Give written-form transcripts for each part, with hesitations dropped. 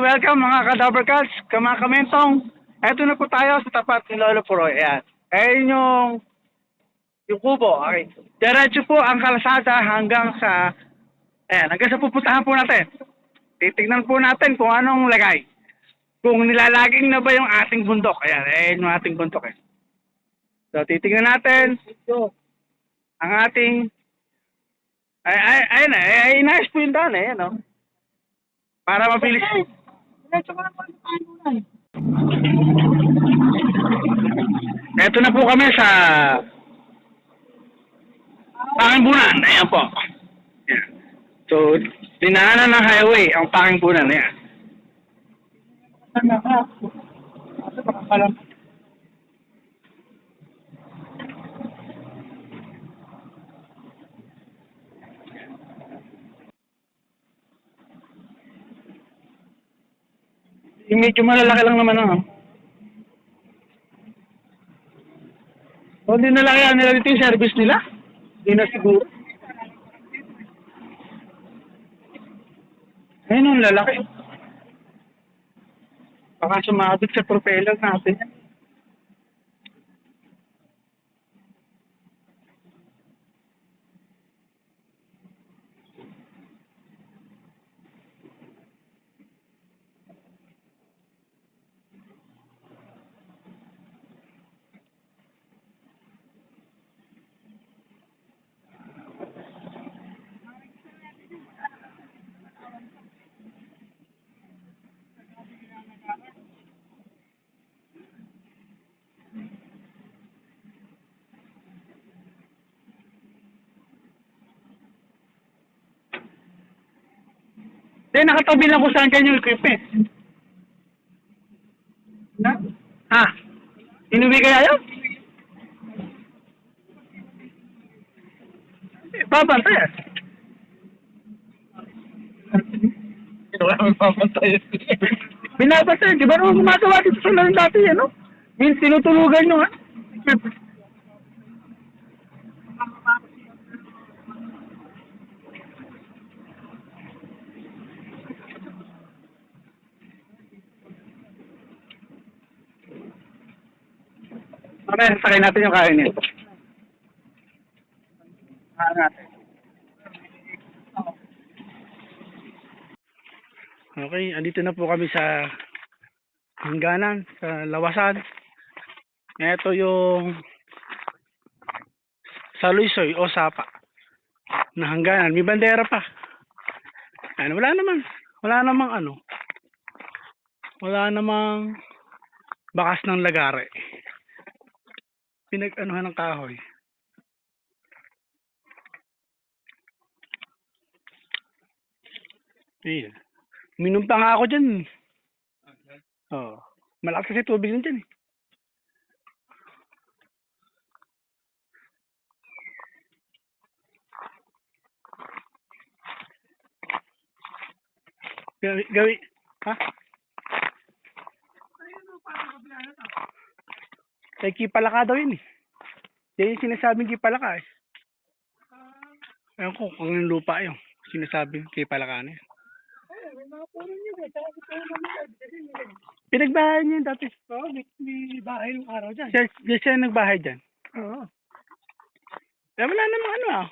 welcome mga ka-Dobercats, mga kamentong. Eto na po tayo sa tapat ni Lolo Puroy. Ayan. Ayan yung kubo. Okay. Diretso po ang kalsada hanggang sa, hanggang sa pupuntahan po natin. Titignan po natin kung anong lagay. Kung nilalaging na ba yung ating bundok. Ayan yung ating bundok eh. So, titignan natin ang ating, nice po yung daan eh, no? Para mabilis. Ito na po kami sa Pakingbunan. Ayan po. Ayan. So, dinaanan ng highway ang Pakingbunan. Ayan. Medyo malalaki lang naman ano. O, hindi na lang yan nila dito yung service nila. Hindi na siguro. Ayun ang lalaki. Baka sumabit sa propeller natin. Then, nakatabi lang kung saan kayo yung equipment. Na? Ha? Inuwi kaya yun? Babantay eh. Wala kang babantay. Binabantay. Di ba naman gumagawa dito sa lalang dati ano? Tinutulugan nyo ha? Okay, sakay natin yung kain nito. Natin. Okay, andito na po kami sa hangganan, sa lawasan. Ito yung Saluisoy o Sapa na hangganan. May bandera pa. Ano, wala namang bakas ng lagare. Pinag-anuhan ng kahoy. Ayan. Minom pa nga ako dyan. Oh. Malakas kasi tubig din dyan eh. Gawi. Ha? Kay Kipalaka daw yun eh. Yan yung sinasabing Kipalaka eh. Ewan ko kung yung lupa yung sinasabing Kipalaka na yun. Pinagbahay niya yun dati. Oo, may bahay yung araw dyan. Siya nagbahay dyan. Oo. Eh, wala namang ano ah.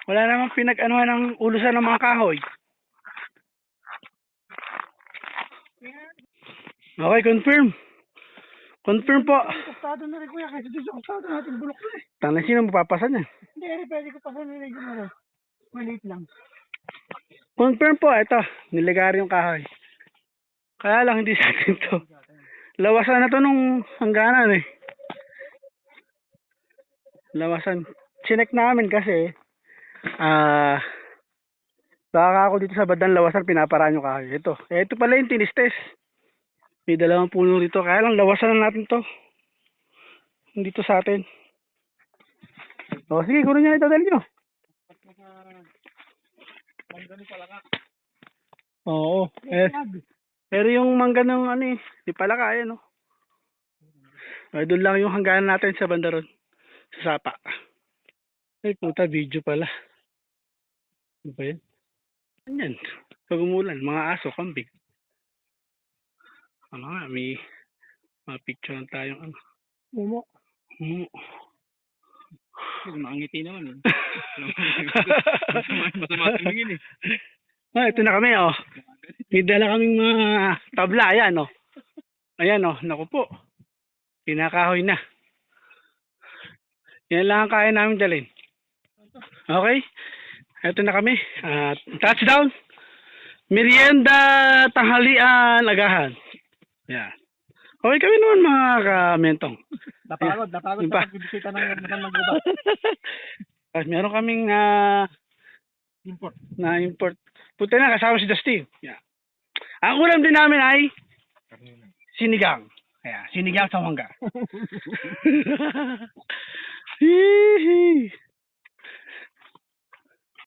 Wala namang pinag-anuhan ng ulusan ng mga kahoy. Okay, confirm. Confirm po. Kustado na rin kuya kasi dito sa kustado natin bulok na eh. Tanay, sino mapapasan yan? Hindi, pwede ko pasan na rin yung maliit lang. Confirm po, ito. Nilagari yung kahoy. Kaya lang hindi sa atin to. Lawasan na to nung hangganan eh. Lawasan. Chinek namin kasi baka ako dito sa bandang lawasan pinaparaan yung kahoy. Ito pala yung tinistes. May dalawang puno dito. Kaya lang lawasan na natin to. Hindi to sa atin. O sige, kunin nyo na ito. Dali nyo. Oo. Pero yung mangga ng ano eh. Di pala kaya no. Ay, doon lang yung hangganan natin sa banda ron. Sa Sapa. Ay, puta, video pala. Ano ba yan? Ano yan? Pag umulan, mga aso, kambing. Ano nga, may mga picture lang tayong ano. Mumo. Nakangiti naman. Masama tumingin eh. Ah, ito na kami, oh. May dala kaming mga tabla, ayan, oh. Ayan, oh, naku po. Kinakahoy na. Yan lang ang kaya namin dalhin. Okay? Ito na kami. Touchdown. Merienda, tanghalian, agahan. Yan. Okay kami naman mga kamentong. Napagod Yung pa. sa pagbibisita ng magbuba. Meron kaming Import. na import. Puti na, kasama si Dustin. Yeah. Ang ulam din namin ay sinigang. Ayan, sinigang sa mangga.